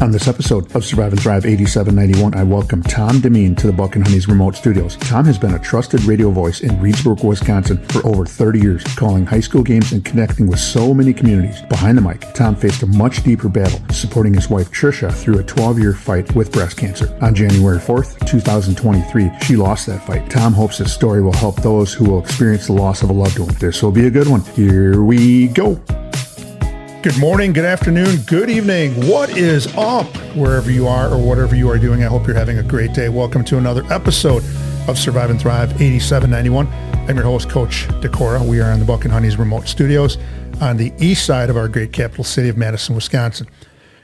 On this episode of Survive and Thrive 8791, I welcome Tom Demmin to the Buck and Honey's remote studios. Tom has been a trusted radio voice in Reedsburg, Wisconsin for over 30 years, calling high school games and connecting with so many communities. Behind the mic, Tom faced a much deeper battle, supporting his wife Tricia through a 12-year fight with breast cancer. On January 4th, 2023, she lost that fight. Tom hopes his story will help those who will experience the loss of a loved one. This will be a good one. Here we go. Good morning, good afternoon, good evening. What is up wherever you are or whatever you are doing? I hope you're having a great day. Welcome to another episode of Survive and Thrive 8791. I'm your host, Coach Decora. We are in the Buck and Honey's remote studios on the east side of our great capital city of Madison, Wisconsin.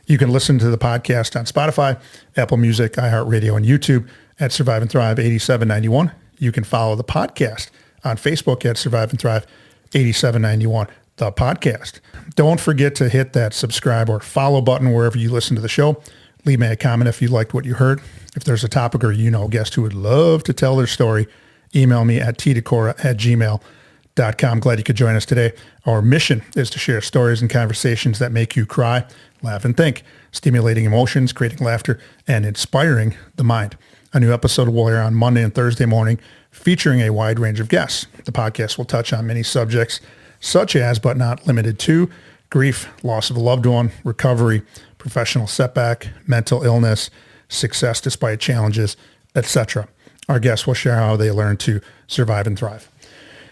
You can listen to the podcast on Spotify, Apple Music, iHeartRadio, and YouTube at Survive and Thrive 8791. You can follow the podcast on Facebook at Survive and Thrive 8791. The podcast. Don't forget to hit that subscribe or follow button wherever you listen to the show. Leave me a comment if you liked what you heard. If there's a topic or a guest who would love to tell their story, email me at tdecora@gmail.com. Glad you could join us today. Our mission is to share stories and conversations that make you cry, laugh, and think, stimulating emotions, creating laughter, and inspiring the mind. A new episode will air on Monday and Thursday morning, featuring a wide range of guests. The podcast will touch on many subjects, such as, but not limited to, grief, loss of a loved one, recovery, professional setback, mental illness, success despite challenges, etc. Our guests will share how they learn to survive and thrive.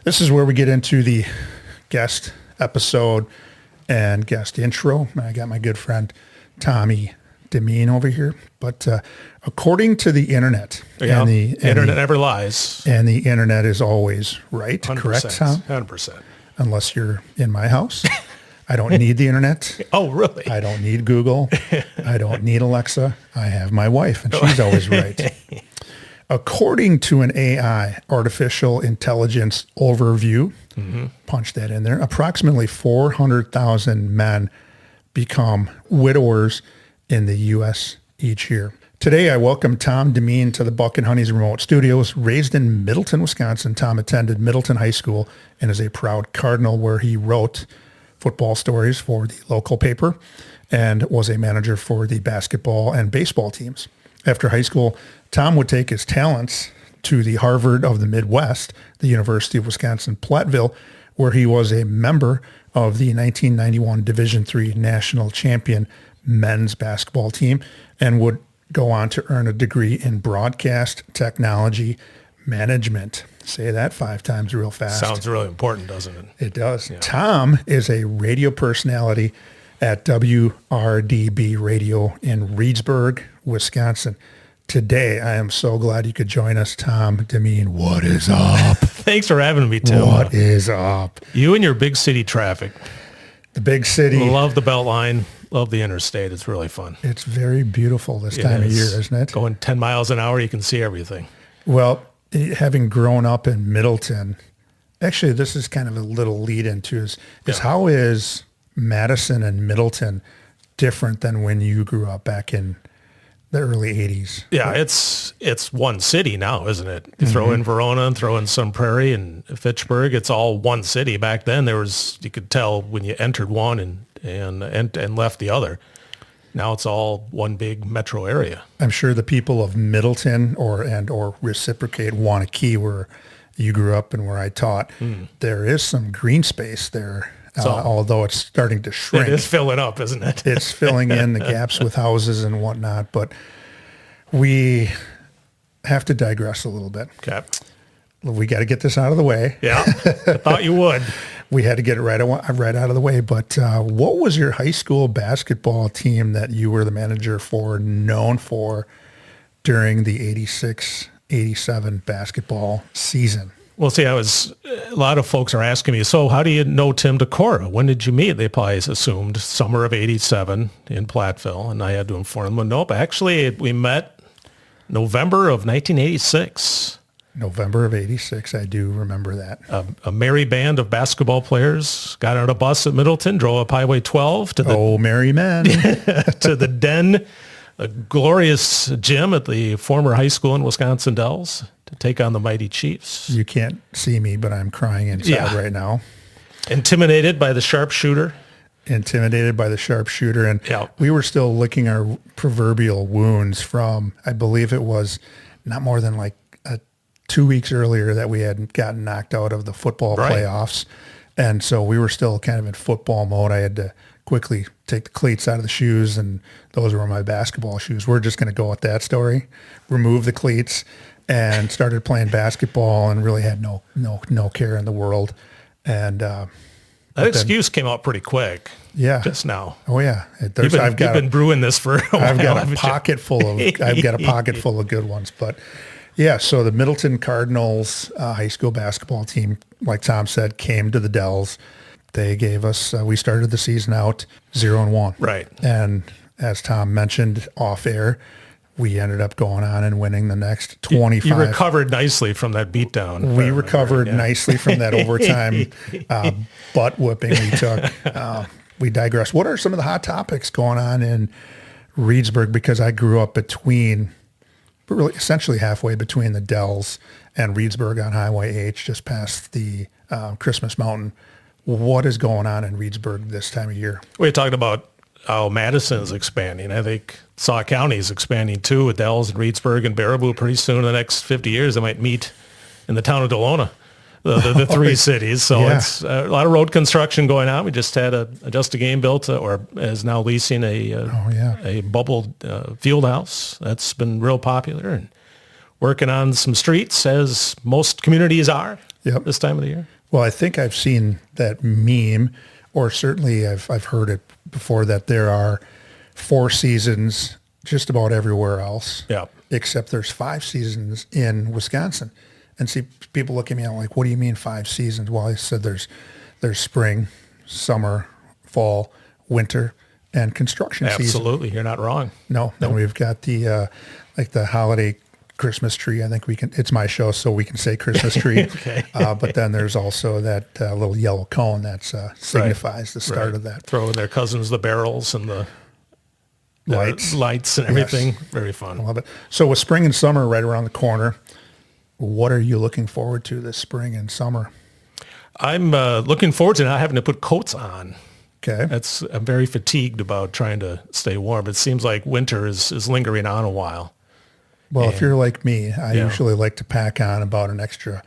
This is where we get into the guest episode and guest intro. I got my good friend Tommy Demmin over here. But according to the internet, and the internet never lies. And the internet is always right, 100%, correct, Tom? 100%. Unless you're in my house. I don't need the internet. Oh, really? I don't need Google. I don't need Alexa. I have my wife, and she's always right. According to an AI, artificial intelligence overview, punch that in there, approximately 400,000 men become widowers in the U.S. each year. Today, I welcome Tom Demmin to the Buck and Honey's remote studios. Raised in Middleton, Wisconsin, Tom attended Middleton High School and is a proud Cardinal, where he wrote football stories for the local paper and was a manager for the basketball and baseball teams. After high school, Tom would take his talents to the Harvard of the Midwest, the University of Wisconsin-Platteville, where he was a member of the 1991 Division III national champion men's basketball team and would go on to earn a degree in broadcast technology management. Say that 5 times real fast. Sounds really important, doesn't it? It does. Yeah. Tom is a radio personality at WRDB Radio in Reedsburg, Wisconsin. Today, I am so glad you could join us, Tom Demmin. What is up? Thanks for having me, Tim. What is up? You and your big city traffic. The big city. Love the Beltline. Love the interstate. It's really fun. It's very beautiful this time of year, isn't it? Going 10 miles an hour, you can see everything. Well, having grown up in Middleton, actually, this is kind of a little lead into is how is Madison and Middleton different than when you grew up back in the early 80s? Yeah, it's one city now, isn't it? You throw in Verona and throw in Sun Prairie and Fitchburg. It's all one city. Back then, you could tell when you entered one and left the other. Now it's all one big metro area. I'm sure the people of Middleton or reciprocate Wanakee, where you grew up and where I taught, there is some green space there, although it's starting to shrink. It is filling up, isn't it? It's filling in the gaps with houses and whatnot, but we have to digress a little bit. Okay. We got to get this out of the way. Yeah, I thought you would. We had to get it right out of the way. But what was your high school basketball team that you were the manager for, known for during the 86-87 basketball season? Well, see, a lot of folks are asking me, so how do you know Tim Decora? When did you meet? They probably assumed summer of 87 in Platteville. And I had to inform them, nope, actually we met November of 1986. November of 86. I do remember that. A merry band of basketball players got on a bus at Middleton, drove up Highway 12 to the merry men to the Den, a glorious gym at the former high school in Wisconsin Dells, to take on the mighty Chiefs. You can't see me, but I'm crying inside right now. Intimidated by the sharpshooter intimidated by the sharpshooter. And we were still licking our proverbial wounds from, I believe it was not more than like 2 weeks earlier that we had gotten knocked out of the football playoffs. And so we were still kind of in football mode. I had to quickly take the cleats out of the shoes, and those were my basketball shoes. We're just going to go with that story, remove the cleats, and started playing basketball and really had no care in the world. And that excuse came out pretty quick. Yeah. Just now. Oh yeah. You've been brewing this for a while. I've got a pocket full of good ones. But yeah, so the Middleton Cardinals high school basketball team, like Tom said, came to the Dells. They gave us, we started the season out 0-1. Right. And as Tom mentioned off air, we ended up going on and winning the next 25. You recovered nicely from that beatdown. We recovered nicely from that overtime butt whipping we took. We digress. What are some of the hot topics going on in Reedsburg? Because I grew up really essentially halfway between the Dells and Reedsburg on Highway H, just past the Christmas Mountain. What is going on in Reedsburg this time of year? We talked about how Madison is expanding. I think Sauk County is expanding too, with Dells and Reedsburg and Baraboo. Pretty soon in the next 50 years, they might meet in the town of Delona, the three cities. So it's a lot of road construction going on. We just had a Just a Game built, or is now leasing a bubble field house. That's been real popular, and working on some streets, as most communities are this time of the year. Well, I think I've seen that meme, or certainly I've heard it before, that there are 4 seasons just about everywhere else. Yeah. Except there's 5 seasons in Wisconsin. And see, people look at me and I'm like, what do you mean 5 seasons? Well, I said there's spring, summer, fall, winter, and construction season. Absolutely. You're not wrong. No. Then we've got the the holiday Christmas tree. I think we can, it's my show, so we can say Christmas tree. Okay. But then there's also that little yellow cone that signifies the start of that. Throwing their cousins the barrels and the lights and everything. Yes. Very fun. I love it. So with spring and summer right around the corner, what are you looking forward to this spring and summer? I'm looking forward to not having to put coats on. Okay. I'm very fatigued about trying to stay warm. It seems like winter is lingering on a while. Well, if you're like me, I usually like to pack on about an extra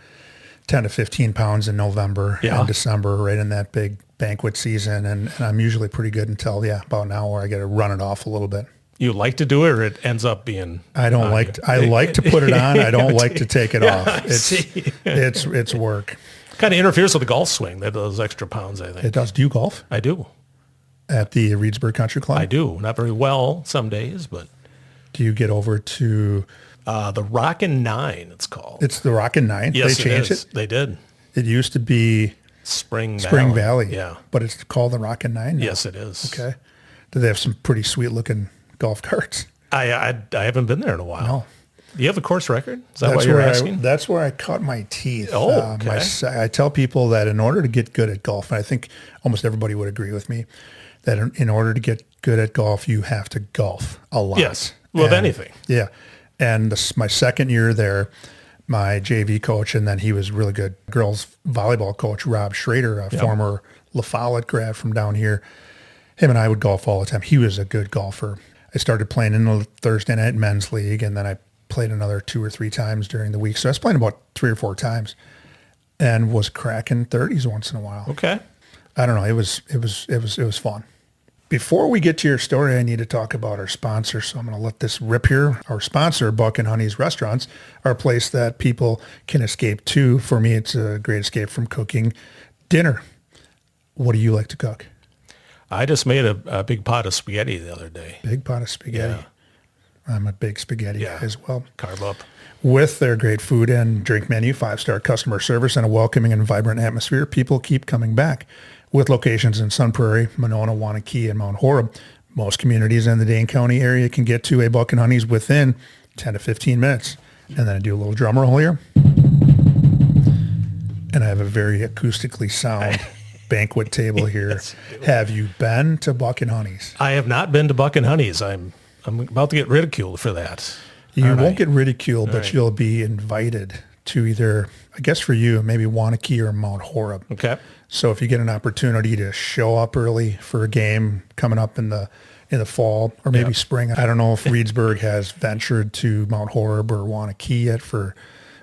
10 to 15 pounds in November and December, right in that big banquet season. And I'm usually pretty good until, about an hour. I got to run it off a little bit. You like to do it, or it ends up being? I like to put it on. I don't like to take it off. It's work. Kind of interferes with the golf swing, those extra pounds, I think. It does. Do you golf? I do. At the Reedsburg Country Club? I do. Not very well some days, but... Do you get over to... the Rockin' 9, it's called. It's the Rockin' 9? Yes, they changed it? They did. It used to be... Spring Valley. Yeah. But it's called the Rockin' 9 now? Yes, it is. Okay. Do they have some pretty sweet-looking golf carts? I haven't been there in a while. No. Do you have a course record? Is that what you're asking? That's where I cut my teeth. Oh, okay. I tell people that in order to get good at golf, and I think almost everybody would agree with me, that in order to get good at golf, you have to golf a lot. Yes. With anything. Yeah. And my second year there, my JV coach, and then he was really good girls volleyball coach, Rob Schrader, a former La Follette grad from down here. Him and I would golf all the time. He was a good golfer. I started playing in the Thursday night men's league, and then I played another 2 or 3 times during the week. So I was playing about 3 or 4 times, and was cracking 30s once in a while. Okay. I don't know. It was fun. Before we get to your story, I need to talk about our sponsor, so I'm going to let this rip here. Our sponsor, Buck and Honey's Restaurants, are a place that people can escape to. For me, it's a great escape from cooking dinner. What do you like to cook? I just made a big pot of spaghetti the other day. Big pot of spaghetti. Yeah. I'm a big spaghetti guy as well. Carb up. With their great food and drink menu, 5-star customer service, and a welcoming and vibrant atmosphere, people keep coming back. With locations in Sun Prairie, Monona, Wanakee, and Mount Horeb, most communities in the Dane County area can get to a Buck and Honey's within 10 to 15 minutes. And then I do a little drum roll here. And I have a very acoustically sound banquet table here. Yes, have you been to Buck and Honey's? I have not been to Buck and Honey's. I'm about to get ridiculed for that. You won't get ridiculed, but you'll be invited to either, I guess for you, maybe Wanakee or Mount Horeb. Okay. So if you get an opportunity to show up early for a game coming up in the fall or maybe spring, I don't know if Reedsburg has ventured to Mount Horeb or Wanakee yet for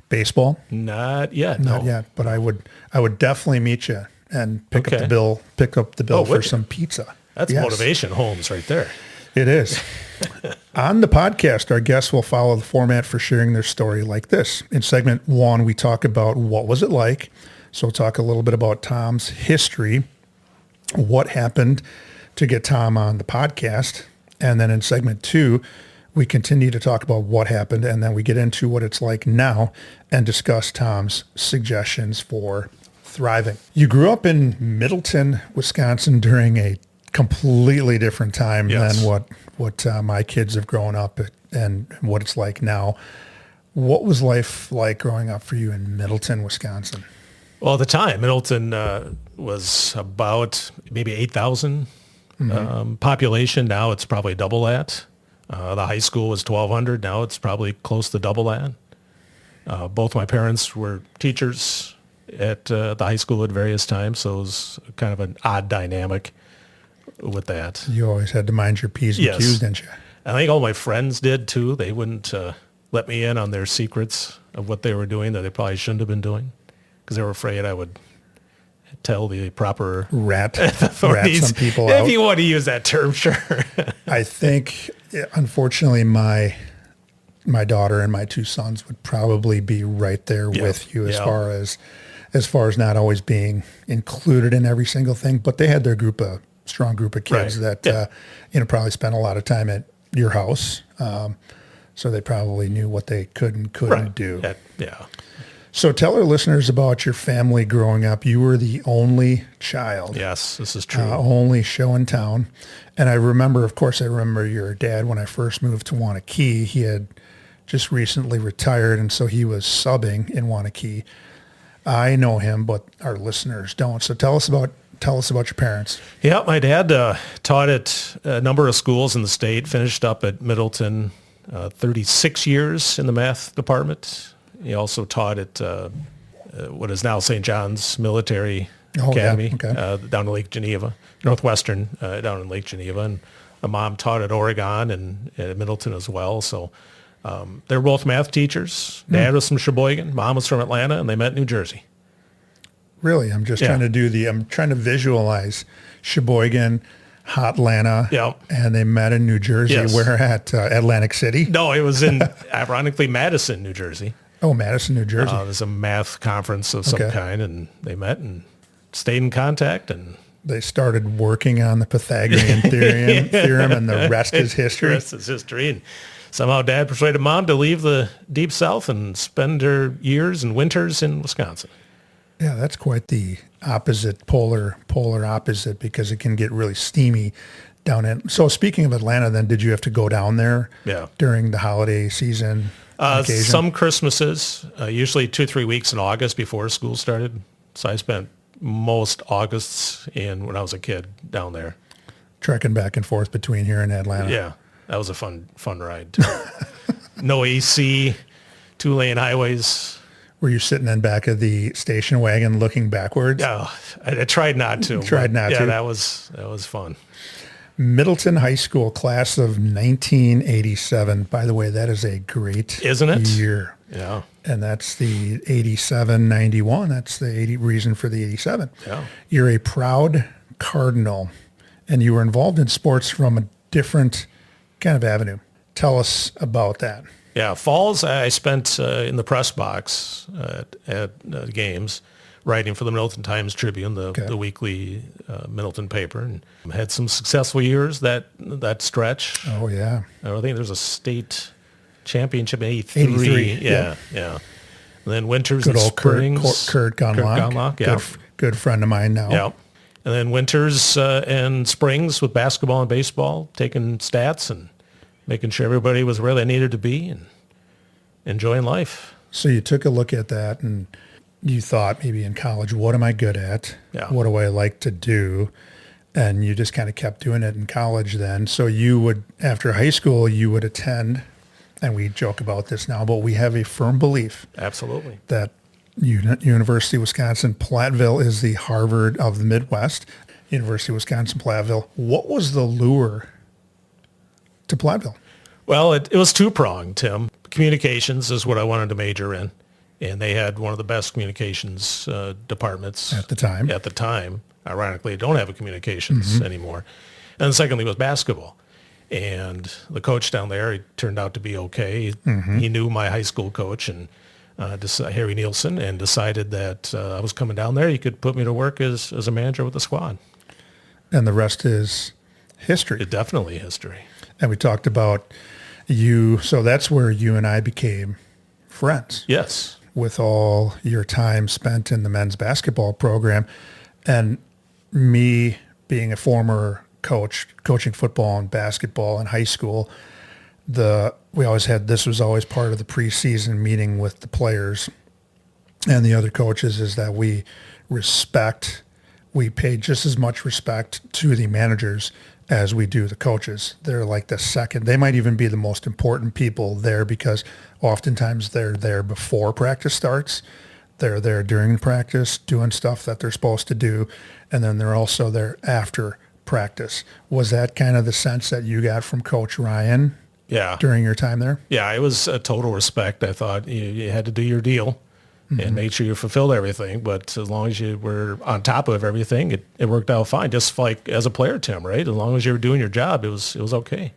baseball. Not yet. Not yet, but I would definitely meet you and pick up the bill for some pizza. That's motivation homes right there. It is. On the podcast, our guests will follow the format for sharing their story like this. In segment 1, we talk about what was it like. So we'll talk a little bit about Tom's history, what happened to get Tom on the podcast. And then in segment 2, we continue to talk about what happened, and then we get into what it's like now and discuss Tom's suggestions for thriving. You grew up in Middleton, Wisconsin during a completely different time than what my kids have grown up at and what it's like now. What was life like growing up for you in Middleton, Wisconsin? Well, at the time, Middleton was about maybe 8,000 population. Now it's probably double that. The high school was 1,200. Now it's probably close to double that. Both my parents were teachers at the high school at various times, so it was kind of an odd dynamic with that. You always had to mind your P's and Q's, didn't you? I think all my friends did too. They wouldn't let me in on their secrets of what they were doing that they probably shouldn't have been doing because they were afraid I would tell the proper rat authorities. Some people if out. you want to use that term, sure. I think, unfortunately, my daughter and my 2 sons would probably be right there with you as far as not always being included in every single thing. But they had their strong group of kids that probably spent a lot of time at your house, so they probably knew what they could and couldn't do. Yeah. So tell our listeners about your family growing up. You were the only child. Yes, this is true. Only show in town. And I remember your dad when I first moved to Wanakee. He had just recently retired, and so he was subbing in Wanakee. I know him, but our listeners don't. So tell us about your parents. Yeah, my dad taught at a number of schools in the state, finished up at Middleton, 36 years in the math department. He also taught at what is now St. John's Military Academy down in Lake Geneva, Northwestern down in Lake Geneva. And my mom taught at Oregon and at Middleton as well. So they were both math teachers. Dad was from Sheboygan. Mom was from Atlanta, and they met in New Jersey. Really? I'm just trying to visualize Sheboygan, Hotlanta, and they met in New Jersey. Yes. Where at Atlantic City? No, it was in, ironically, Madison, New Jersey. Oh, Madison, New Jersey. There's a math conference of some kind, and they met and stayed in contact. And they started working on the Pythagorean theorem, and the rest is history. The rest is history. And somehow Dad persuaded Mom to leave the Deep South and spend her years and winters in Wisconsin. Yeah, that's quite the opposite, polar opposite, because it can get really steamy down in. So speaking of Atlanta, then did you have to go down there during the holiday season? Some Christmases, usually 2-3 weeks in August before school started. So I spent most Augusts when I was a kid down there. Trekking back and forth between here and Atlanta. Yeah, that was a fun ride too. No AC, 2-lane highways. Were you sitting in back of the station wagon looking backwards? Yeah, I tried not to. Yeah, that was fun. Middleton High School, class of 1987. By the way, that is a great year. Yeah. And that's the 87-91. That's the reason for the 87. Yeah. You're a proud Cardinal, and you were involved in sports from a different kind of avenue. Tell us about that. Yeah, falls I spent in the press box at games, writing for the Middleton Times-Tribune, the weekly Middleton paper, and had some successful years that stretch. Oh, yeah. I think there's a state championship in 83. Yeah. And then winters and springs. Kurt Gunlock. Yeah. Good friend of mine now. Yeah. And then winters and springs with basketball and baseball, taking stats and making sure everybody was where they needed to be and enjoying life. So you took a look at that and you thought maybe in college, what am I good at? Yeah. What do I like to do? And you just kind of kept doing it in college then. So you would, after high school, you would attend and we joke about this now, but we have a firm belief Absolutely. that University of Wisconsin Platteville is the Harvard of the Midwest. University of Wisconsin Platteville. What was the lure to Platteville? Well, it was two-pronged, Tim. Communications is what I wanted to major in, and they had one of the best communications departments At the time. At the time. Ironically, don't have a communications anymore. And secondly was basketball. And the coach down there, he turned out to be okay. He knew my high school coach, and Harry Nielsen, and decided that I was coming down there. He could put me to work as a manager with the squad. And the rest is history. It's definitely history. And we talked about you. So that's where you and I became friends. Yes. With all your time spent in the men's basketball program, and me being a former coach, coaching football and basketball in high school, we always had, this was always part of the preseason meeting with the players and the other coaches, is that we paid just as much respect to the managers as we do the coaches. They're like the second, they might even be the most important people there, because oftentimes they're there before practice starts. They're there during practice doing stuff that they're supposed to do. And then they're also there after practice. Was that kind of the sense that you got from Coach Ryan? Yeah. During your time there? Yeah, it was a total respect. I thought you had to do your deal and make sure you fulfilled everything. But as long as you were on top of everything, it worked out fine. Just like as a player, Tim, right? As long as you were doing your job, it was okay.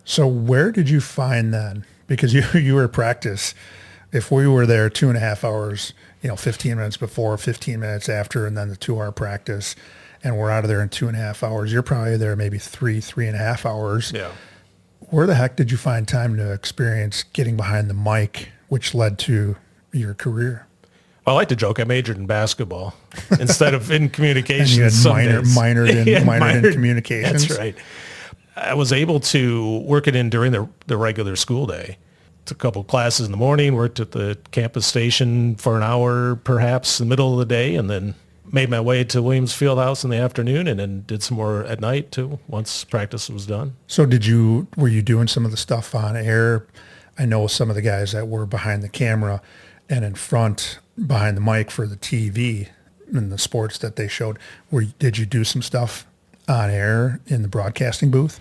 So where did you find then? Because you were at practice. If we were there 2.5 hours, 15 minutes before, 15 minutes after, and then the 2-hour practice, and we're out of there in 2.5 hours, you're probably there maybe 3.5 hours. Yeah. Where the heck did you find time to experience getting behind the mic, which led to your career? I like to joke I majored in basketball instead of in communications. And you had minored in communications. That's right. I was able to work it in during the regular school day. Took a couple of classes in the morning, worked at the campus station for an hour, perhaps in the middle of the day, and then made my way to Williams Fieldhouse in the afternoon, and then did some more at night too once practice was done. So were you doing some of the stuff on air? I know some of the guys that were behind the camera and in front behind the mic for the TV and the sports that they showed. Did you do some stuff on air in the broadcasting booth?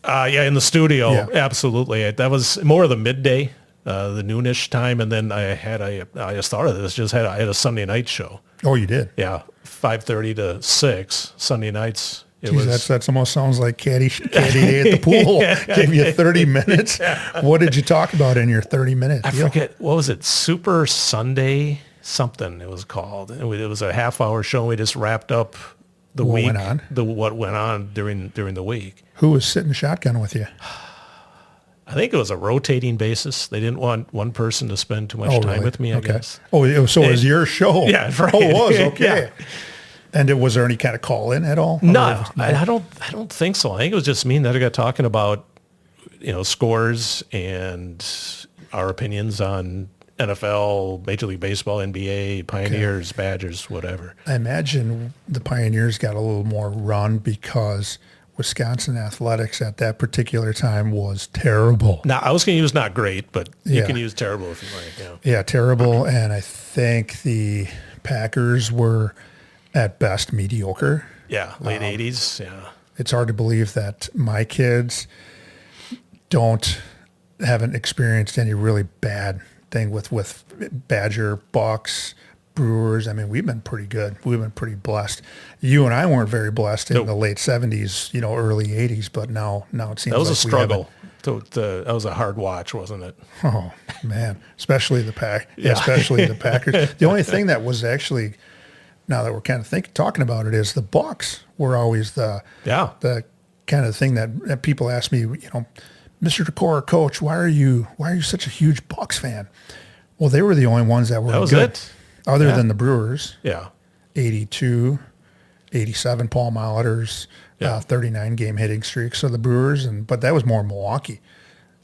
Yeah, in the studio, Yeah. Absolutely. That was more of the midday, the noonish time, and then I just thought of this. I had a Sunday night show. Oh, you did? Yeah, 5:30 to 6 Sunday nights. That almost sounds like caddy day at the pool. Gave you 30 minutes. What did you talk about in your 30-minute deal? I forget, what was it? Super Sunday something it was called. It was a half-hour show. We just wrapped up the week. What went on during the week. Who was sitting shotgun with you? I think it was a rotating basis. They didn't want one person to spend too much time with me, I guess. Oh, it was your show. Yeah, right. Oh, it was, okay. Yeah. And was there any kind of call-in at all? No, I don't think so. I think it was just me and that I got talking about, scores and our opinions on NFL, Major League Baseball, NBA, Pioneers, Badgers, whatever. I imagine the Pioneers got a little more run because Wisconsin athletics at that particular time was terrible. Now, I was going to use not great, but you can use terrible if you like. Yeah, terrible. And I think the Packers were at best mediocre. Yeah, late 80s. Yeah. It's hard to believe that my kids haven't experienced any really bad thing with Badger, Bucks, Brewers. I mean, we've been pretty good. We've been pretty blessed. You and I weren't very blessed in the late 70s, early 80s, but now it seems that was like a struggle. That was a hard watch, wasn't it? Oh, man. Especially the Packers. The only thing that was actually, now that we're kind of talking about it, is the Bucks were always the kind of thing that people ask me, Mr. Decor, Coach, why are you such a huge Bucks fan? Well, they were the only ones that were that was good. It. Other than the Brewers. Yeah. 82, 87 Paul Molitor's 39 game hitting streak. So the Brewers, but that was more Milwaukee.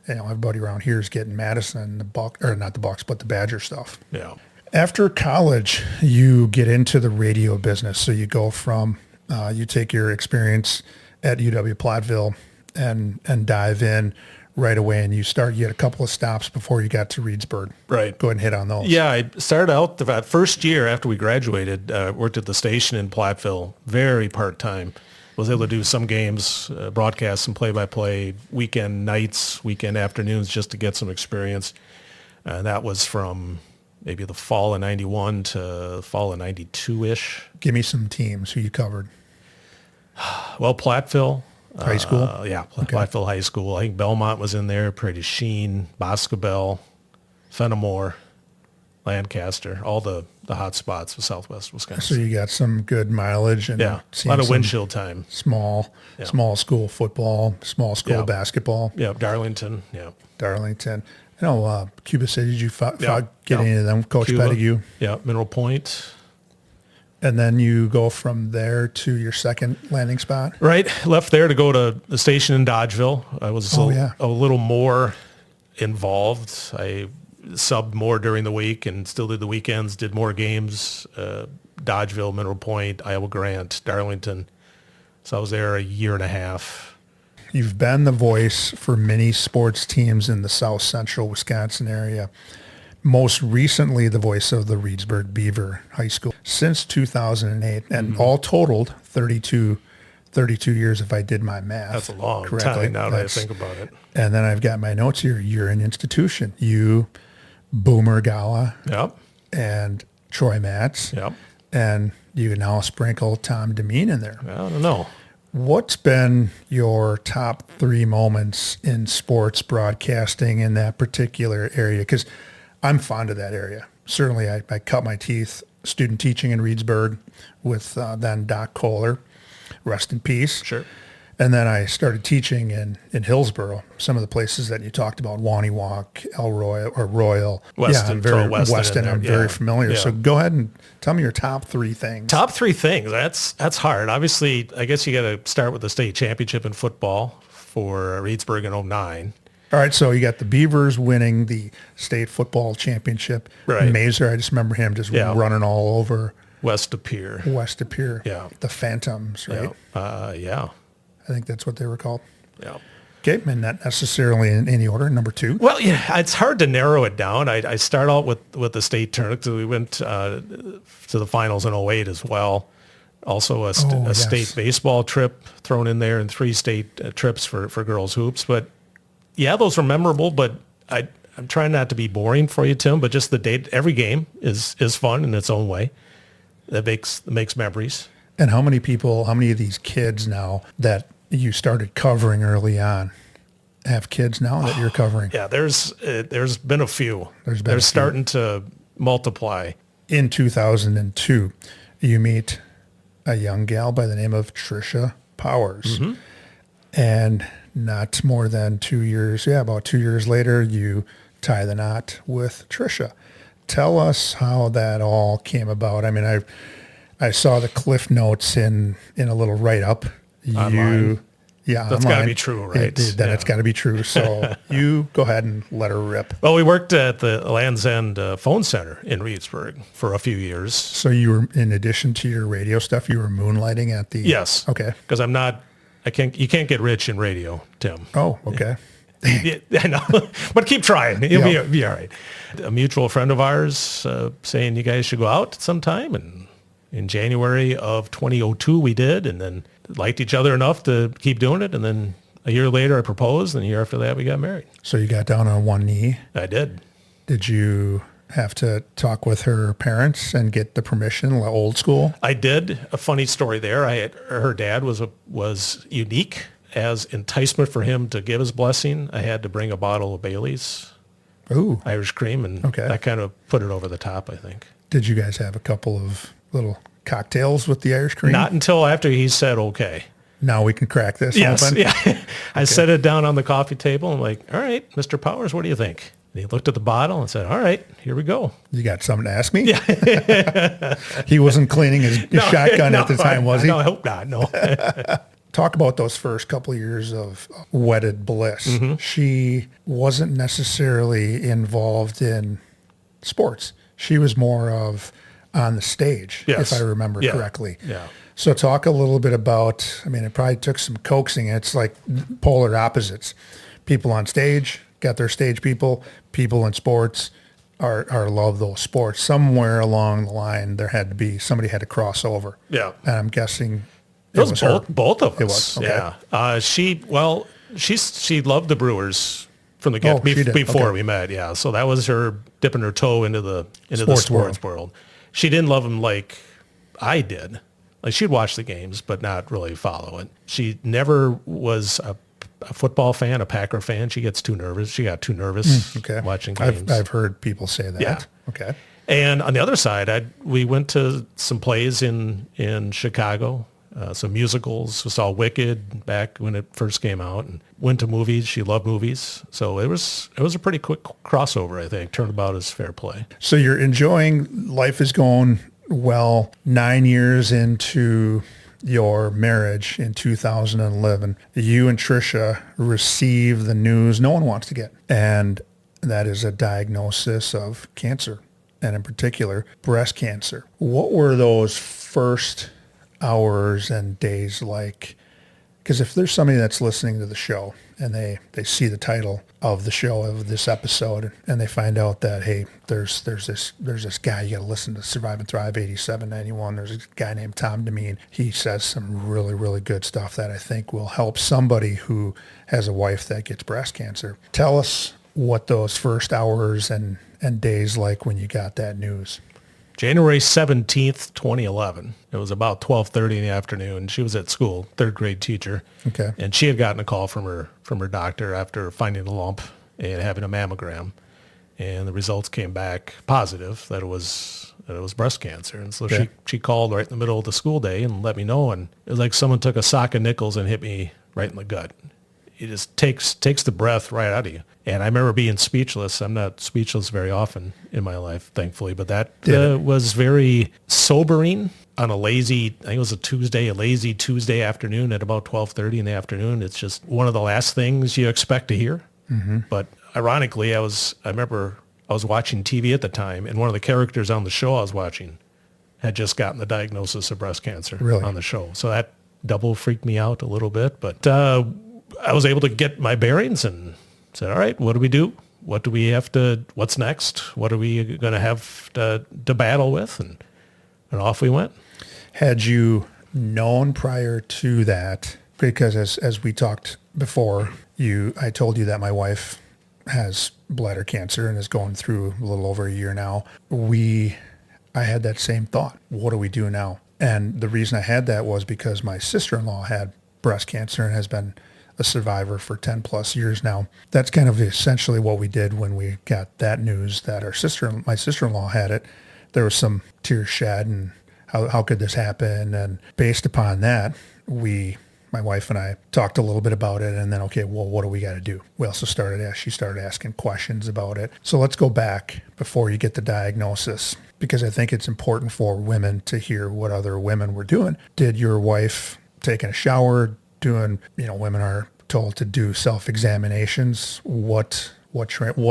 Everybody around here is getting Madison, not the Bucks, but the Badger stuff. Yeah. After college, you get into the radio business. So you go from, you take your experience at UW Platteville and dive in right away, and you had a couple of stops before you got to Reedsburg. Right. Go ahead and hit on those. Yeah, I started out that first year after we graduated, worked at the station in Platteville, very part-time. Was able to do some games, broadcast some play-by-play, weekend nights, weekend afternoons, just to get some experience. And that was from maybe the fall of 91 to the fall of 92-ish. Give me some teams who you covered. Well, Platteville. High school? Yeah, Platteville High School. I think Belmont was in there, Prairie du Chien, Boscobel, Fenimore, Lancaster, all the hot spots of Southwest Wisconsin. So you got some good mileage and Yeah, a lot of windshield time. Small school football, small school basketball. Yeah, Darlington. Yeah, Darlington. I know Cuba City. Did you get any of them? Coach Cuba. Pettigrew. Yeah, Mineral Point. And then you go from there to your second landing spot? Right. Left there to go to the station in Dodgeville. I was a little more involved. I subbed more during the week and still did the weekends, did more games, Dodgeville, Mineral Point, Iowa Grant, Darlington. So I was there a year and a half. You've been the voice for many sports teams in the South Central Wisconsin area. Most recently, the voice of the Reedsburg Beaver High School since 2008, and all totaled 32 years if I did my math. That's a long correctly. time now that I think about it. And then I've got my notes here. You're an institution. You, Boomer Gala, Yep. and Troy Matz, Yep. and you now sprinkle Tom Demmin in there. I don't know. What's been your top 3 moments in sports broadcasting in that particular area? Because I'm fond of that area. Certainly, I cut my teeth student teaching in Reedsburg with then Doc Kohler, rest in peace. Sure. And then I started teaching in Hillsboro, some of the places that you talked about, Waniwak, Royal. Weston, Weston, I'm very familiar. Yeah. So go ahead and tell me your top 3 things. Top 3 things. That's hard. Obviously, I guess you got to start with the state championship in football for Reedsburg in 2009. All right, so you got the Beavers winning the state football championship. Right. Mazer, I just remember him just running all over. West de Pier. Yeah. The Phantoms, right? Yeah. I think that's what they were called. Yeah. Okay, and not necessarily in any order. Number 2. Well, yeah, it's hard to narrow it down. I start out with the state tournament. We went to the finals in 2008 as well. Also a state baseball trip thrown in there and 3 state trips for girls hoops. But yeah, those were memorable, but I'm trying not to be boring for you, Tim, but just the day, every game is fun in its own way. That makes memories. And how many of these kids now that you started covering early on have kids now that you're covering? Yeah, there's been a few. They're starting to multiply. In 2002, you meet a young gal by the name of Tricia Powers. Mm-hmm. And not more than 2 years, about 2 years later, you tie the knot with Tricia. Tell us how that all came about. I mean, I saw the cliff notes in a little write-up. Online. That's got to be Online. true, right? It's got to be true. So you go ahead and let her rip. Well, we worked at the Land's End phone center in Reedsburg for a few years. So you were, in addition to your radio stuff, you were moonlighting at the... Yes. Okay. Because you can't get rich in radio, Tim. Oh, okay. Yeah, I know, but keep trying. You'll be all right. A mutual friend of ours saying you guys should go out sometime, and in January of 2002 we did, and then liked each other enough to keep doing it, and then a year later I proposed, and a year after that we got married. So you got down on one knee. I did. Did you have to talk with her parents and get the permission, old school? I did. A funny story there. Her dad was unique. As enticement for him to give his blessing, I had to bring a bottle of Bailey's Irish cream, and that kind of put it over the top, I think. Did you guys have a couple of little cocktails with the Irish cream? Not until after he said, okay. Now we can crack this open? Yeah. I set it down on the coffee table. I'm like, all right, Mr. Powers, what do you think? And he looked at the bottle and said, all right, here we go. You got something to ask me? Yeah. He wasn't cleaning his shotgun at the time, was he? No, I hope not, no. Talk about those first couple of years of wedded bliss. Mm-hmm. She wasn't necessarily involved in sports. She was more of on the stage, if I remember correctly. Yeah. So talk a little bit about, I mean, it probably took some coaxing. It's like polar opposites. people on stage got their stage people in sports are love those sports. Somewhere along the line, somebody had to cross over. Yeah. And I'm guessing it was both of us. It was, okay. Yeah. She loved the Brewers from the get before we met. Yeah. So that was her dipping her toe into the sports world. She didn't love them like I did. Like she'd watch the games, but not really follow it. She never was a football fan, a Packer fan. She got too nervous watching games. I've heard people say that. Yeah. Okay. And on the other side, we went to some plays in Chicago, some musicals. We saw Wicked back when it first came out, and went to movies. She loved movies. So it was a pretty quick crossover, I think. Turnabout is fair play. So you're enjoying, life is going well. 9 years into your marriage in 2011, you and Tricia receive the news no one wants to get, and that is a diagnosis of cancer, and in particular, breast cancer. What were those first hours and days like? Because if there's somebody that's listening to the show and they see the title of the show, of this episode, and they find out that, hey, there's this guy, you got to listen to Survive and Thrive 8791. There's a guy named Tom Demmin. He says some really, really good stuff that I think will help somebody who has a wife that gets breast cancer. Tell us what those first hours and days like when you got that news. January 17th, 2011. It was about 12:30 in the afternoon. She was at school, third grade teacher. Okay. And she had gotten a call from her doctor after finding a lump and having a mammogram. And the results came back positive that it was breast cancer. And so she called right in the middle of the school day and let me know. And it was like someone took a sock of nickels and hit me right in the gut. It just takes the breath right out of you. And I remember being speechless. I'm not speechless very often in my life, thankfully, but that was very sobering on a lazy Tuesday afternoon at about 12:30 in the afternoon. It's just one of the last things you expect to hear. Mm-hmm. But ironically, I remember I was watching TV at the time, and one of the characters on the show I was watching had just gotten the diagnosis of breast cancer on the show. So that double freaked me out a little bit, but I was able to get my bearings and said, all right, what do we do? What's next? What are we going to have to battle with? And off we went. Had you known prior to that, because as we talked before, I told you that my wife has bladder cancer and is going through a little over a year now. I had that same thought. What do we do now? And the reason I had that was because my sister-in-law had breast cancer and has been a survivor for 10 plus years now. That's kind of essentially what we did when we got that news that my sister-in-law had it. There was some tears shed and how could this happen? And based upon that, my wife and I talked a little bit about it, and then, okay, well, what do we got to do? We also she started asking questions about it. So let's go back before you get the diagnosis, because I think it's important for women to hear what other women were doing. Did your wife taking a shower, women are told to do self-examinations. What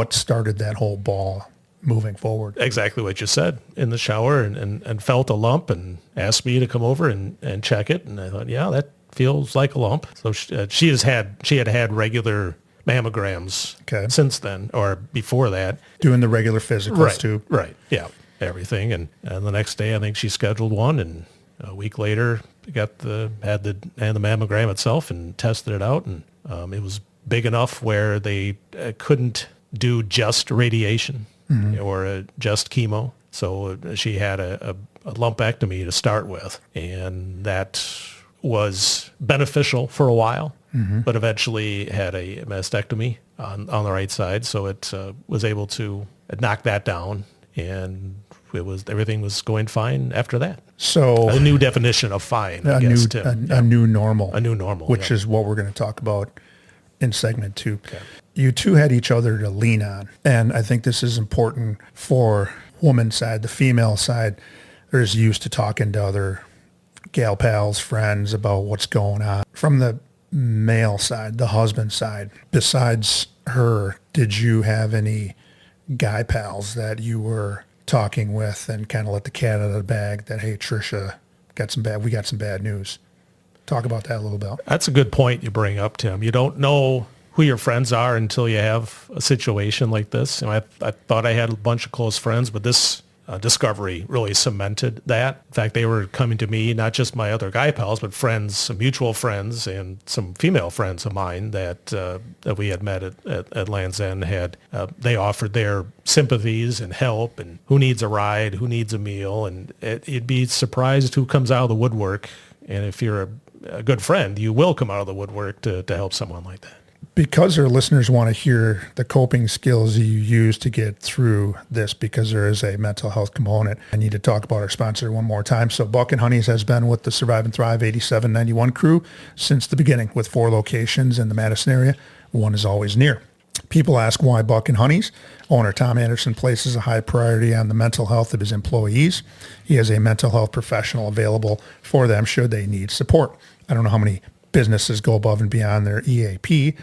started that whole ball moving forward? Exactly what you said, in the shower and felt a lump and asked me to come over and check it. And I thought, yeah, that feels like a lump. So she had had regular mammograms since then, or before that. Doing the regular physicals too. Right. Yeah. Everything. And the next day, I think she scheduled one, and a week later, had the mammogram itself and tested it out, and it was big enough where they couldn't do just radiation or just chemo. So she had a lumpectomy to start with, and that was beneficial for a while, but eventually had a mastectomy on the right side. So it was able to knock that down, and everything was going fine after that. So a new definition of fine, I guess, Tim. A new normal. A new normal. Which is what we're going to talk about in segment 2. Okay. You two had each other to lean on. And I think this is important for woman's side. The female side, they're just used to talking to other gal pals, friends about what's going on. From the male side, the husband side, besides her, did you have any guy pals that you were talking with and kind of let the cat out of the bag that, hey, Tricia, we got some bad news? Talk about that a little bit. That's a good point you bring up, Tim. You don't know who your friends are until you have a situation like this. I thought I had a bunch of close friends, but this discovery really cemented that. In fact, they were coming to me, not just my other guy pals, but friends, some mutual friends and some female friends of mine that we had met at Land's End. They offered their sympathies and help, and who needs a ride, who needs a meal, and you'd be surprised who comes out of the woodwork. And if you're a good friend, you will come out of the woodwork to help someone like that. Because our listeners want to hear the coping skills you use to get through this, because there is a mental health component, I need to talk about our sponsor one more time. So Buck and Honey's has been with the Survive and Thrive 8791 crew since the beginning, with 4 locations in the Madison area. One is always near. People ask why Buck and Honey's. Owner Tom Anderson places a high priority on the mental health of his employees. He has a mental health professional available for them should they need support. I don't know how many businesses go above and beyond their EAP,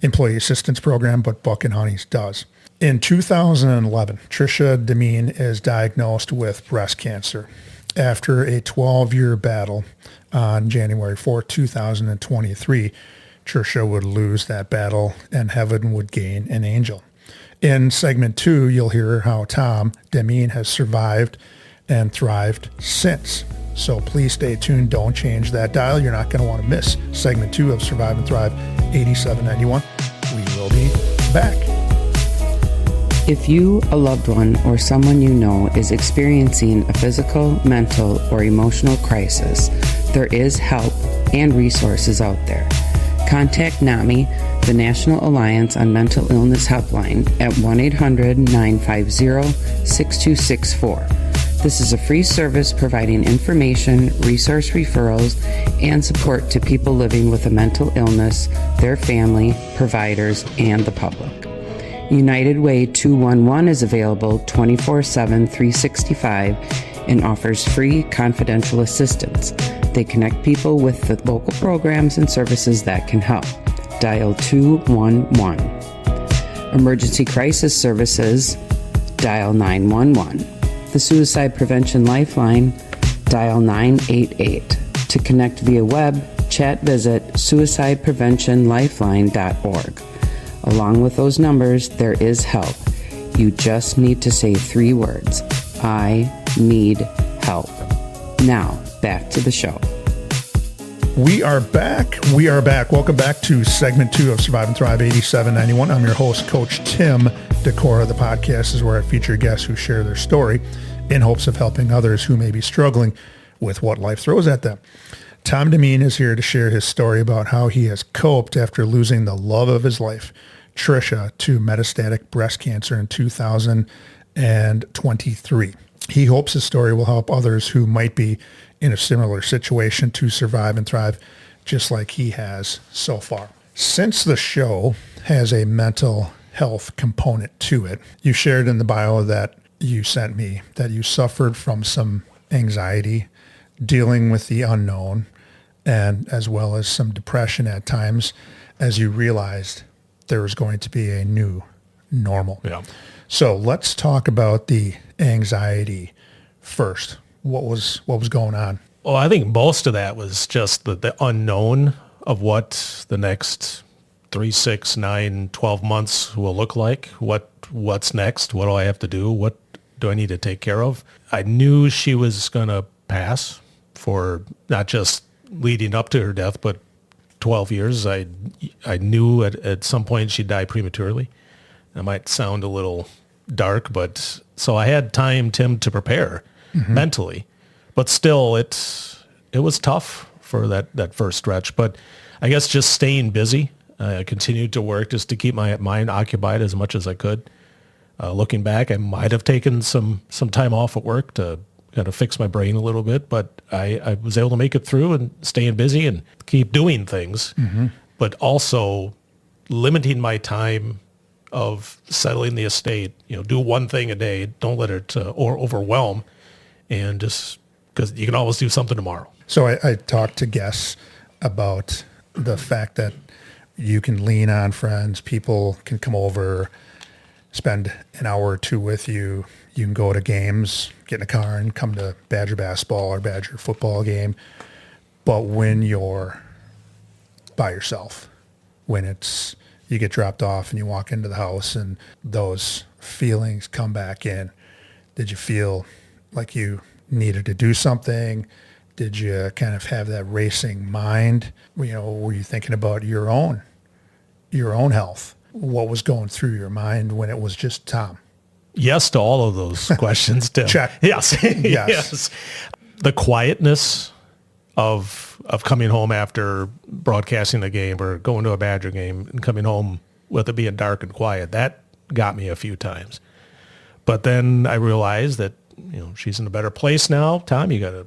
Employee Assistance Program, but Buck and Honey's does. In 2011, Tricia Demmin is diagnosed with breast cancer. After a 12-year battle on January 4, 2023, Tricia would lose that battle and heaven would gain an angel. In segment 2, you'll hear how Tom Demmin has survived and thrived since. So please stay tuned. Don't change that dial. You're not going to want to miss segment 2 of Survive and Thrive 8791. We will be back. If you, a loved one, or someone you know is experiencing a physical, mental, or emotional crisis, there is help and resources out there. Contact NAMI, the National Alliance on Mental Illness Helpline, at 1-800-950-6264. This is a free service providing information, resource referrals, and support to people living with a mental illness, their family, providers, and the public. United Way 211 is available 24/7, 365, and offers free confidential assistance. They connect people with the local programs and services that can help. Dial 211. Emergency Crisis Services, dial 911. The Suicide Prevention Lifeline, dial 988. To connect via web, chat, visit suicidepreventionlifeline.org. Along with those numbers, there is help. You just need to say 3 words. I need help. Now, back to the show. We are back. Welcome back to segment 2 of Survive and Thrive 8791. I'm your host, Coach Tim Decora. The podcast is where I feature guests who share their story in hopes of helping others who may be struggling with what life throws at them. Tom Demmin is here to share his story about how he has coped after losing the love of his life, Tricia, to metastatic breast cancer in 2023. He hopes his story will help others who might be in a similar situation to survive and thrive just like he has so far. Since the show has a mental health component to it, you shared in the bio that you sent me that you suffered from some anxiety, dealing with the unknown, and as well as some depression at times as you realized there was going to be a new normal. Yeah. So let's talk about the anxiety first. What was going on? Well, I think most of that was just the unknown of what the next 3, 6, 9, 12 months will look like. What's next? What do I have to do? What do I need to take care of? I knew she was going to pass for not just leading up to her death, but 12 years. I knew at some point she'd die prematurely. That might sound a little dark, but so I had time, Tim, to prepare mentally, but still it was tough for that first stretch. But I guess just staying busy. I continued to work just to keep my mind occupied as much as I could. Looking back, I might have taken some time off at work to kind of fix my brain a little bit, but I was able to make it through and staying busy and keep doing things, but also limiting my time of settling the estate. Do one thing a day. Don't let it overwhelm, and just because you can always do something tomorrow. So I talked to guests about the fact that you can lean on friends. People can come over, spend an hour or two with you. You can go to games, get in a car and come to Badger basketball or Badger football game. But when you're by yourself, when it's you get dropped off and you walk into the house and those feelings come back in. Did you feel like you needed to do something? Did you kind of have that racing mind? Were you thinking about your own health? What was going through your mind when it was just Tom? Yes to all of those questions, Tim. Check. Yes. Yes. Yes. The quietness of coming home after broadcasting a game or going to a Badger game and coming home with it being dark and quiet, that got me a few times. But then I realized that, she's in a better place now. Tom, you got to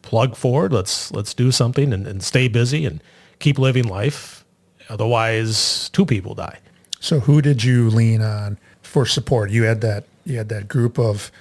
plug forward. Let's do something and stay busy and keep living life. Otherwise, two people die. So who did you lean on for support? You had that group of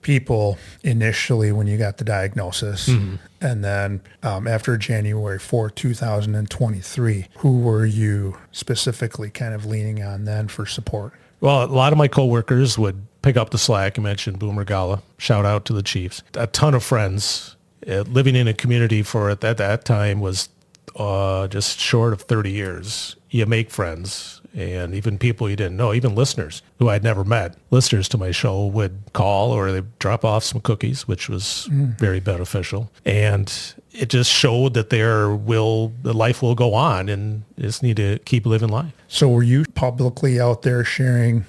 people initially when you got the diagnosis. Mm-hmm. And then after January 4, 2023, who were you specifically kind of leaning on then for support? Well, a lot of my coworkers would pick up the slack. I mentioned Boomer Gala. Shout out to the Chiefs. A ton of friends. Living in a community for at that time was just short of 30 years. You make friends. And even people you didn't know, even listeners who I'd never met, listeners to my show would call or they'd drop off some cookies, which was very beneficial. And it just showed that the life will go on and just need to keep living life. So were you publicly out there sharing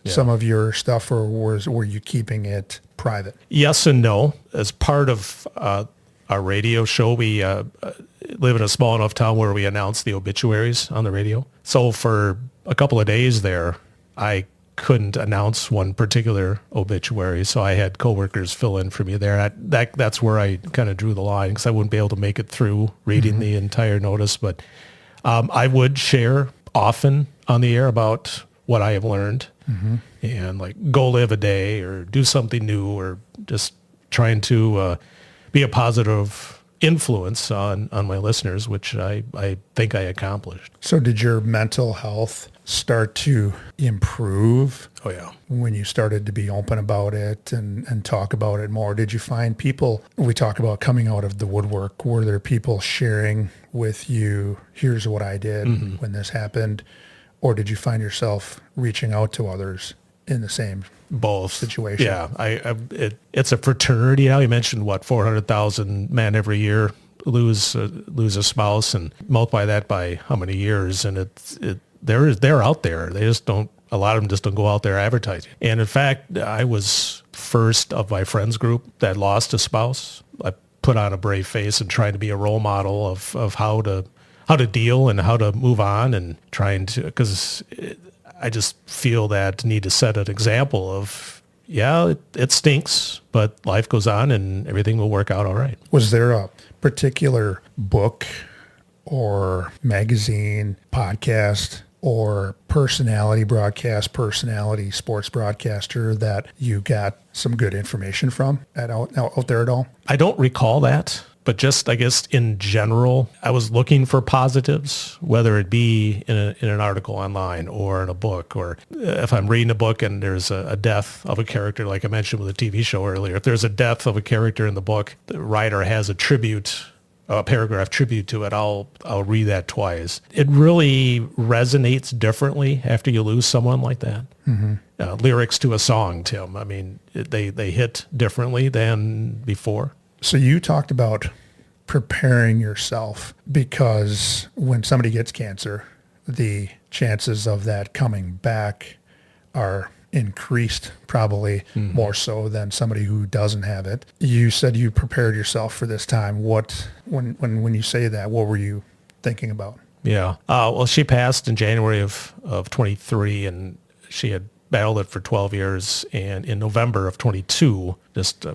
some of your stuff, or were you keeping it private? Yes and no. As part of our radio show, we live in a small enough town where we announce the obituaries on the radio. So for a couple of days there, I couldn't announce one particular obituary, so I had coworkers fill in for me there. That's where I kind of drew the line because I wouldn't be able to make it through reading the entire notice. But I would share often on the air about what I have learned and like go live a day or do something new or just trying to be a positive influence on my listeners, which I think I accomplished. So did your mental health start to improve? Oh, yeah. When you started to be open about it and talk about it more? Did you find people, we talk about coming out of the woodwork, were there people sharing with you, here's what I did when this happened? Or did you find yourself reaching out to others in the same situation? Yeah, it's a fraternity now. You mentioned 400,000 men every year lose a spouse, and multiply that by how many years, and they're out there. They just don't. A lot of them just don't go out there advertising. And in fact, I was first of my friends group that lost a spouse. I put on a brave face and tried to be a role model of how to deal and how to move on, and trying to, because I just feel that need to set an example of, it stinks, but life goes on and everything will work out all right. Was there a particular book or magazine, podcast, or sports broadcaster that you got some good information from out there at all? I don't recall that. But just, I guess, in general, I was looking for positives, whether it be in an article online or in a book, or if I'm reading a book and there's a death of a character, like I mentioned with the TV show earlier, if there's a death of a character in the book, the writer has a paragraph tribute to it, I'll read that twice. It really resonates differently after you lose someone like that. Lyrics to a song, Tim, I mean, they hit differently than before. So you talked about preparing yourself, because when somebody gets cancer, the chances of that coming back are increased, probably more so than somebody who doesn't have it. You said you prepared yourself for this time. When you say that, what were you thinking about? Yeah. Well, she passed in January of 23, and she had battled it for 12 years. And in November of 22, just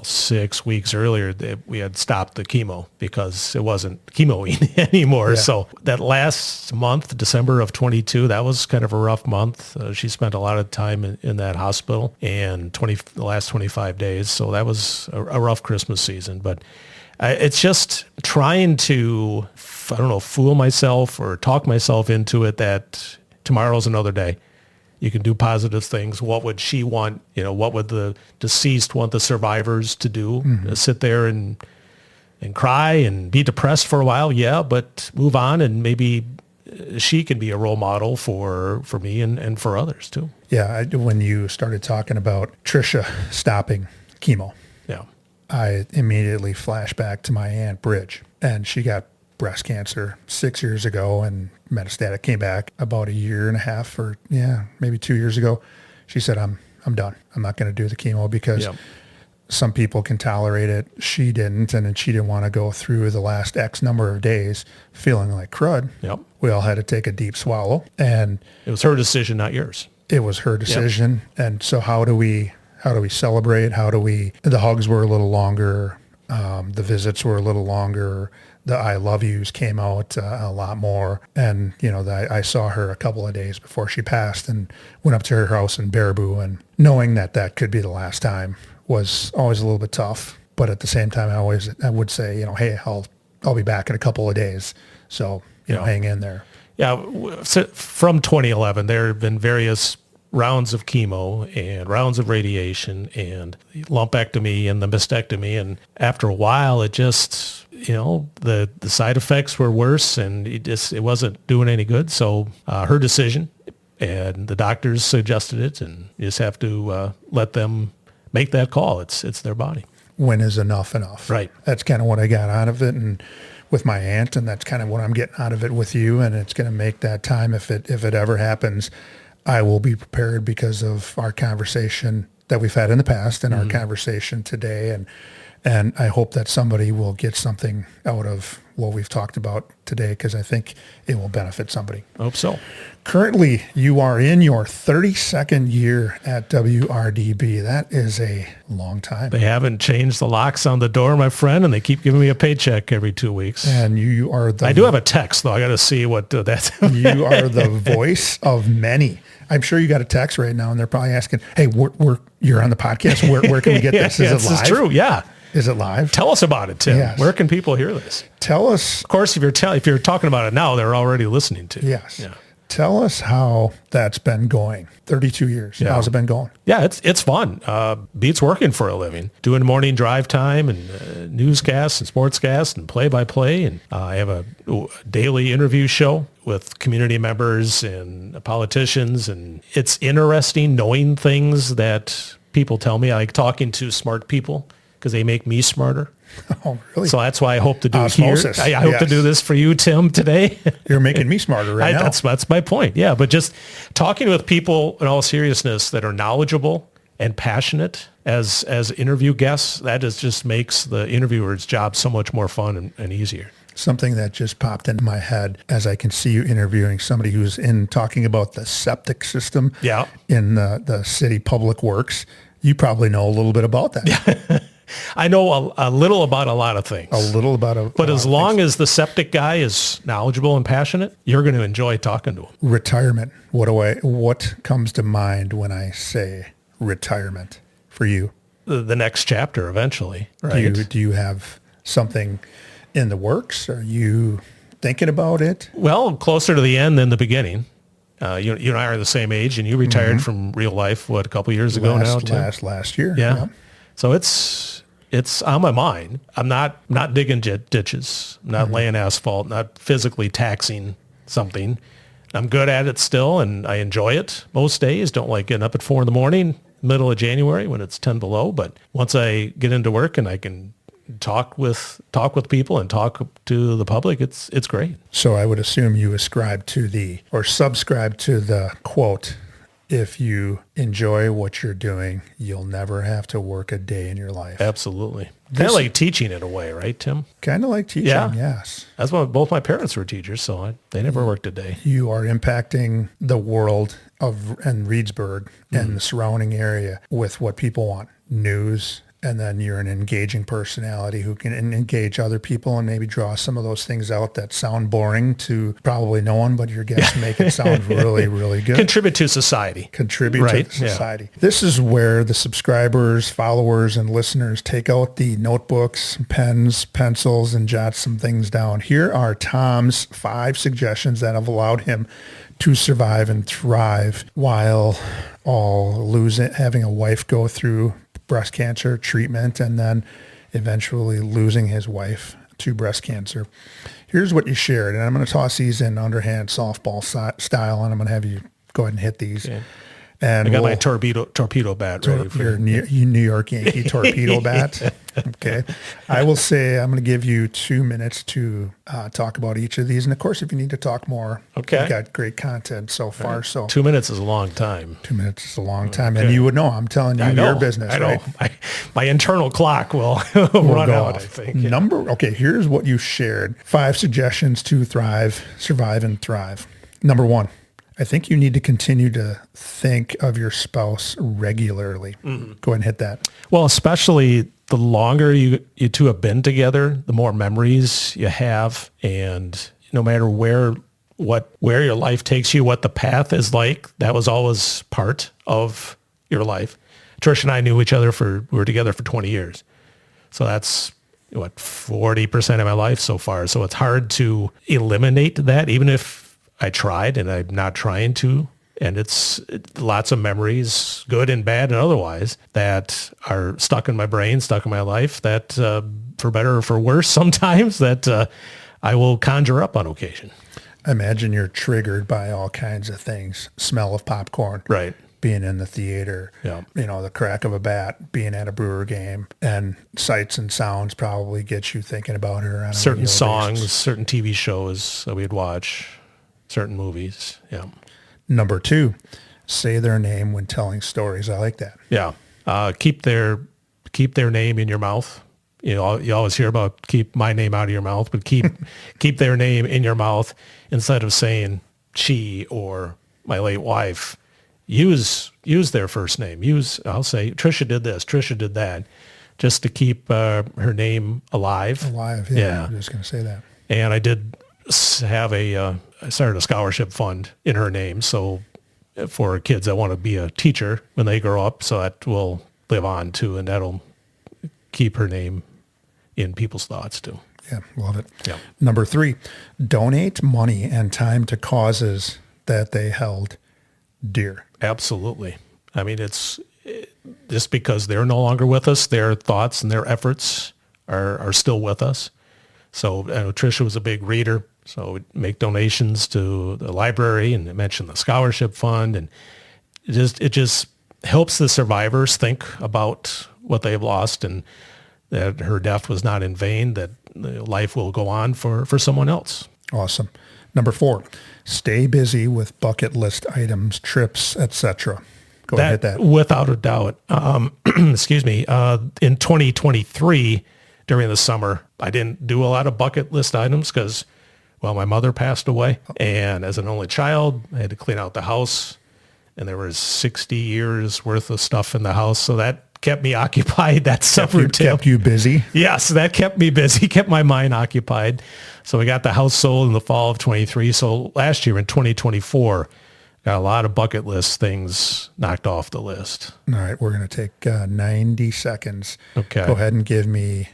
6 weeks earlier, we had stopped the chemo because it wasn't chemoing anymore. Yeah. So that last month, December of 22, that was kind of a rough month. She spent a lot of time in that hospital, and the last 25 days. So that was a rough Christmas season. But it's just trying to, fool myself or talk myself into it that tomorrow's another day. You can do positive things. What would she want? What would the deceased want the survivors to do? Sit there and cry and be depressed for a while? Yeah, but move on and maybe she can be a role model for me and for others too. Yeah, when you started talking about Tricia stopping chemo, Yeah. I immediately flashed back to my Aunt Bridge, and she got breast cancer 6 years ago and metastatic, came back about a year and a half or maybe 2 years ago. She said, I'm done. I'm not going to do the chemo because Yep. some people can tolerate it. She didn't, and then she didn't want to go through the last X number of days feeling like crud. Yep. We all had to take a deep swallow, and It was her decision, not yours. it was her decision. Yep. And so how do we celebrate? The hugs were a little longer. The visits were a little longer. The I love yous came out a lot more. And, I saw her a couple of days before she passed and went up to her house in Baraboo, and knowing that could be the last time was always a little bit tough. But at the same time, I would say, hey, I'll be back in a couple of days. So, hang in there. Yeah. From 2011, there have been various rounds of chemo and rounds of radiation and lumpectomy and the mastectomy. And after a while, it just, the side effects were worse, and it wasn't doing any good. So her decision, and the doctors suggested it, and you just have to let them make that call. It's their body. When is enough enough? Right. That's kind of what I got out of it, and with my aunt, and that's kind of what I'm getting out of it with you. And it's going to make that time, if it ever happens, I will be prepared because of our conversation that we've had in the past and our conversation today. And I hope that somebody will get something out of what we've talked about today, because I think it will benefit somebody. I hope so. Currently, you are in your 32nd year at WRDB. That is a long time. They haven't changed the locks on the door, my friend, and they keep giving me a paycheck every 2 weeks. And you are I do have a text, though. I got to see what that's. You are the voice of many. I'm sure you got a text right now, and they're probably asking, hey, you're on the podcast. Where can we get this? Is it live? This is true, yeah. Is it live? Tell us about it, Tim. Yes. Where can people hear this? Tell us. Of course, if you're talking about it now, they're already listening to. Yes. Yeah. Tell us how that's been going. 32 years. Yeah. How's it been going? Yeah, it's fun. Beats working for a living, doing morning drive time and newscasts and sportscasts and play-by-play. And I have a daily interview show with community members and politicians. And it's interesting knowing things that people tell me. I like talking to smart people because they make me smarter. Oh, really? So that's why I hope to do Osmosis. here. I hope to do this for you, Tim, today. You're making me smarter right now. That's my point. Yeah, but just talking with people in all seriousness that are knowledgeable and passionate as interview guests, just makes the interviewer's job so much more fun and easier. Something that just popped into my head as I can see you interviewing somebody who's talking about the septic system in the city public works. You probably know a little bit about that. I know a little about a lot of things. But as long as the septic guy is knowledgeable and passionate, you're going to enjoy talking to him. Retirement. What comes to mind when I say retirement for you? The next chapter eventually, right? Do you have something in the works? Are you thinking about it? Well, closer to the end than the beginning. You and I are the same age, and you retired from real life, a couple years ago now, too? Last year. Yeah. Yep. So it's on my mind. I'm not digging ditches, not laying asphalt, not physically taxing something. I'm good at it still, and I enjoy it most days. Don't like getting up at 4 a.m, middle of January when it's 10 below. But once I get into work and I can talk with people and talk to the public, it's great. So I would assume you subscribe to the quote, if you enjoy what you're doing, you'll never have to work a day in your life. Absolutely. Kind of like teaching in a way, right, Tim? Kind of like teaching, yes. That's why both my parents were teachers, so they never worked a day. You are impacting the world and Reedsburg and the surrounding area with what people want, news. And then you're an engaging personality who can engage other people and maybe draw some of those things out that sound boring to probably no one, but your guests make it sound really, really good. Contribute to society. To society. Yeah. This is where the subscribers, followers, and listeners take out the notebooks, pens, pencils, and jot some things down. Here are Tom's 5 suggestions that have allowed him to survive and thrive while having a wife go through breast cancer treatment and then eventually losing his wife to breast cancer. Here's what you shared, and I'm going to toss these in underhand softball style, and I'm going to have you go ahead and hit these. Okay. And I got my torpedo bat ready for your New York Yankee torpedo bat. Okay. I will say I'm going to give you 2 minutes to talk about each of these. And of course, if you need to talk more, okay. You've got great content so far. Right. So 2 minutes is a long time. 2 minutes is a long time. Okay. And you would know, I'm telling you, your business, I know. Right? My internal clock will run out, off. I think. Yeah. Okay, here's what you shared. 5 suggestions to thrive, survive, and thrive. Number 1. I think you need to continue to think of your spouse regularly. Mm-hmm. Go ahead and hit that. Well, especially the longer you two have been together, the more memories you have. And no matter where your life takes you, what the path is like, that was always part of your life. Tricia and I knew each other we were together for 20 years. So that's 40% of my life so far. So it's hard to eliminate that, even if I tried, and I'm not trying to. And it's lots of memories, good and bad and otherwise, that are stuck in my brain, stuck in my life, that for better or for worse sometimes, that I will conjure up on occasion. I imagine you're triggered by all kinds of things. Smell of popcorn. Right. Being in the theater. Yeah. The crack of a bat, being at a Brewer game, and sights and sounds probably get you thinking about her. On certain songs, basis. Certain TV shows that we'd watch. Certain movies, yeah. Number 2, say their name when telling stories. I like that. Yeah, keep their name in your mouth. You always hear about keep my name out of your mouth, but keep their name in your mouth instead of saying she or my late wife. Use their first name. I'll say Tricia did this, Tricia did that, just to keep her name alive. Alive, yeah. I'm just going to say that. And I did have I started a scholarship fund in her name, so for kids that want to be a teacher when they grow up, so that will live on too, and that'll keep her name in people's thoughts too. Yeah, love it. Yeah. Number 3, donate money and time to causes that they held dear. Absolutely. I mean, it's just because they're no longer with us, their thoughts and their efforts are still with us. So Tricia was a big reader. So we'd make donations to the library, and I mentioned the scholarship fund, and it just helps the survivors think about what they've lost, and that her death was not in vain, that life will go on for someone else. Awesome. Number 4, stay busy with bucket list items, trips, etc. Go ahead and hit that. Without a doubt. Excuse me. In 2023, during the summer, I didn't do a lot of bucket list items because, well, my mother passed away, and as an only child, I had to clean out the house, and there was 60 years worth of stuff in the house, so that kept me occupied that summer too. Kept you busy? Yes, that kept me busy, kept my mind occupied. So we got the house sold in the fall of 23. So last year in 2024, got a lot of bucket list things knocked off the list. All right, we're going to take 90 seconds. Okay. Go ahead and give me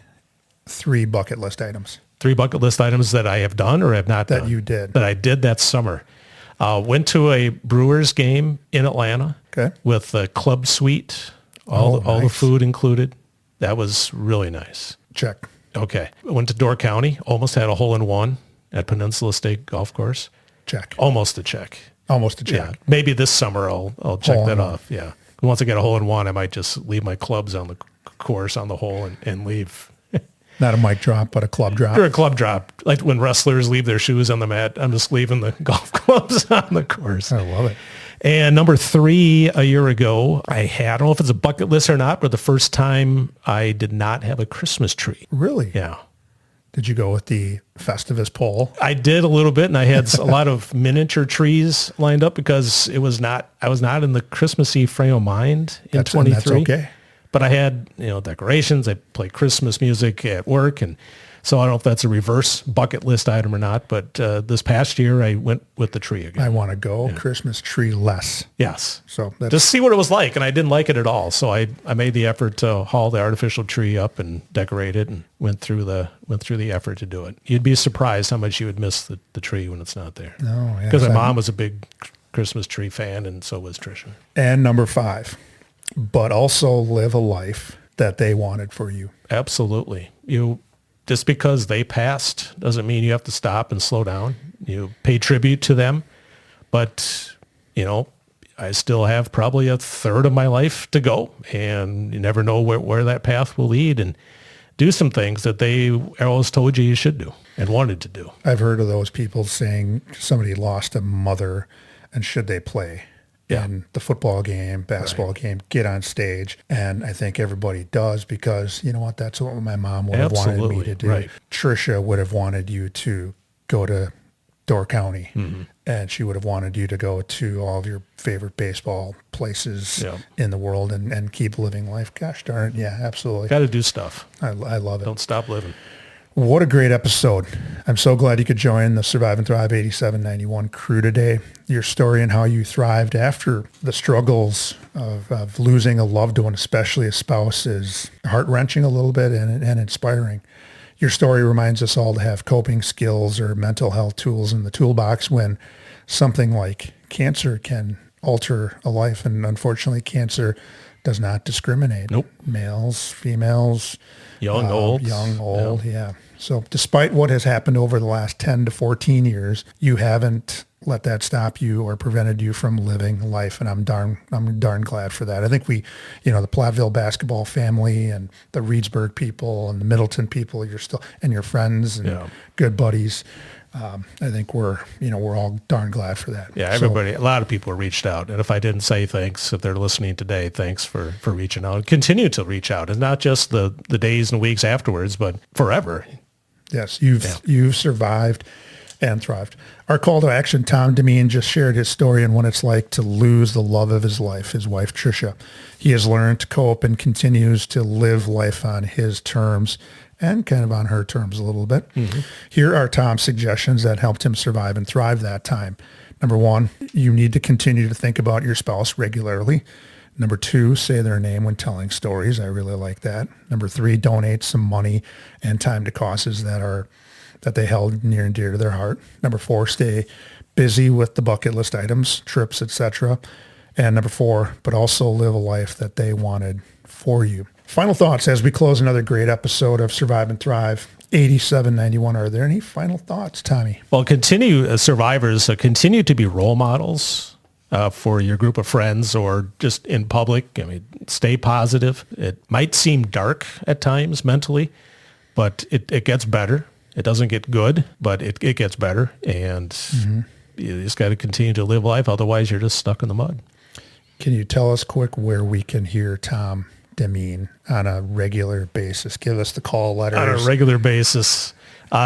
3 bucket list items. 3 bucket list items that I have done or have not done? That you did. That I did that summer. Went to a Brewers game in Atlanta. Okay. With a club suite, all the food included. That was really nice. Check. Okay. Went to Door County. Almost had a hole-in-one at Peninsula State Golf Course. Check. Almost a check. Almost a check. Yeah. Maybe this summer I'll check that off. Yeah. Once I get a hole-in-one, I might just leave my clubs on the course on the hole and leave. Not a mic drop, but a club drop. Or a club drop. Like when wrestlers leave their shoes on the mat, I'm just leaving the golf clubs on the course. I love it. And number 3, a year ago, I don't know if it's a bucket list or not, but the first time I did not have a Christmas tree. Really? Yeah. Did you go with the Festivus pole? I did a little bit, and I had a lot of miniature trees lined up because I was not in the Christmassy frame of mind in 23. That's okay. But I had, decorations. I played Christmas music at work. And so I don't know if that's a reverse bucket list item or not. But this past year, I went with the tree again. I want to go Christmas tree less. Yes. So that's... Just see what it was like. And I didn't like it at all. So I made the effort to haul the artificial tree up and decorate it and went through the effort to do it. You'd be surprised how much you would miss the tree when it's not there. Oh, yeah. Because my mom was a big Christmas tree fan, and so was Tricia. And number 5. But also live a life that they wanted for you. Absolutely. just because they passed doesn't mean you have to stop and slow down. You pay tribute to them. But, I still have probably a third of my life to go, and you never know where that path will lead, and do some things that they always told you should do and wanted to do. I've heard of those people saying somebody lost a mother and should they play in the football game, basketball game, get on stage. And I think everybody does, because you know what? That's what my mom would have wanted me to do. Right. Tricia would have wanted you to go to Door County, and she would have wanted you to go to all of your favorite baseball places in the world and keep living life. Gosh darn it. Yeah, absolutely. Got to do stuff. I love it. Don't stop living. What a great episode. I'm so glad you could join the Survive and Thrive 8791 crew today. Your story and how you thrived after the struggles of losing a loved one, especially a spouse, is heart-wrenching a little bit and inspiring. Your story reminds us all to have coping skills or mental health tools in the toolbox when something like cancer can alter a life. And unfortunately, cancer does not discriminate. Nope. Males, females, young, old. Yeah. So despite what has happened over the last 10 to 14 years, you haven't let that stop you or prevented you from living life. And I'm darn glad for that. I think we, the Platteville basketball family and the Reedsburg people and the Middleton people, and your friends and good buddies. I think we're all darn glad for that. Yeah, everybody, a lot of people reached out. And if I didn't say thanks, if they're listening today, thanks for reaching out. Continue to reach out. And not just the days and weeks afterwards, but forever. Yes, you've survived and thrived. Our call to action, Tom Demmin just shared his story and what it's like to lose the love of his life, his wife, Tricia. He has learned to cope and continues to live life on his terms and kind of on her terms a little bit. Mm-hmm. Here are Tom's suggestions that helped him survive and thrive that time. Number 1, you need to continue to think about your spouse regularly. Number 2, say their name when telling stories. I really like that. Number 3, donate some money and time to causes that they held near and dear to their heart. Number 4, stay busy with the bucket list items, trips, etc. And number 4, but also live a life that they wanted for you. Final thoughts as we close another great episode of Survive and Thrive 8791. Are there any final thoughts, Tommy? Well, continue, survivors, continue to be role models for your group of friends or just in public. I mean, stay positive. It might seem dark at times mentally, but it gets better. It doesn't get good, but it gets better. And you just got to continue to live life. Otherwise, you're just stuck in the mud. Can you tell us quick where we can hear Tom Demmin on a regular basis? Give us the call letters. On a regular basis.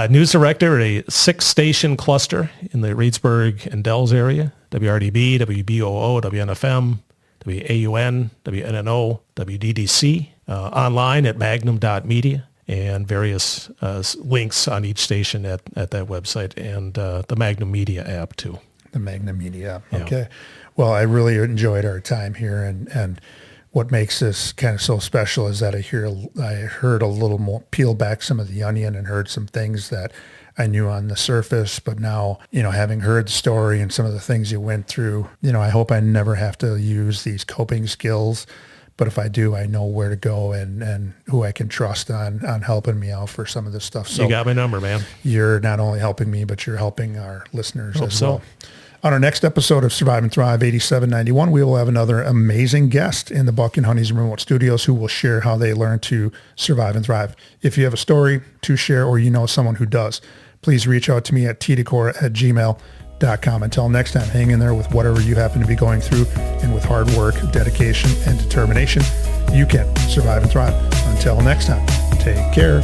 News director, a 6-station cluster in the Reedsburg and Dells area. WRDB, WBOO, WNFM, WAUN, WNNO, WDDC. Online at magnum.media. And various links on each station at that website, and the Magnum Media app too. The Magnum Media app. Yeah. Okay. Well, I really enjoyed our time here, and what makes this kind of so special is that I heard a little more, peel back some of the onion and heard some things that I knew on the surface, but now, having heard the story and some of the things you went through, I hope I never have to use these coping skills. But if I do, I know where to go and who I can trust on helping me out for some of this stuff. So you got my number, man. You're not only helping me, but you're helping our listeners as well. On our next episode of Survive and Thrive 8791, we will have another amazing guest in the Buck and Honey's remote studios who will share how they learn to survive and thrive. If you have a story to share or you know someone who does, please reach out to me at tdecor@gmail.com. Until next time, hang in there with whatever you happen to be going through, and with hard work, dedication, and determination, you can survive and thrive. Until next time, take care.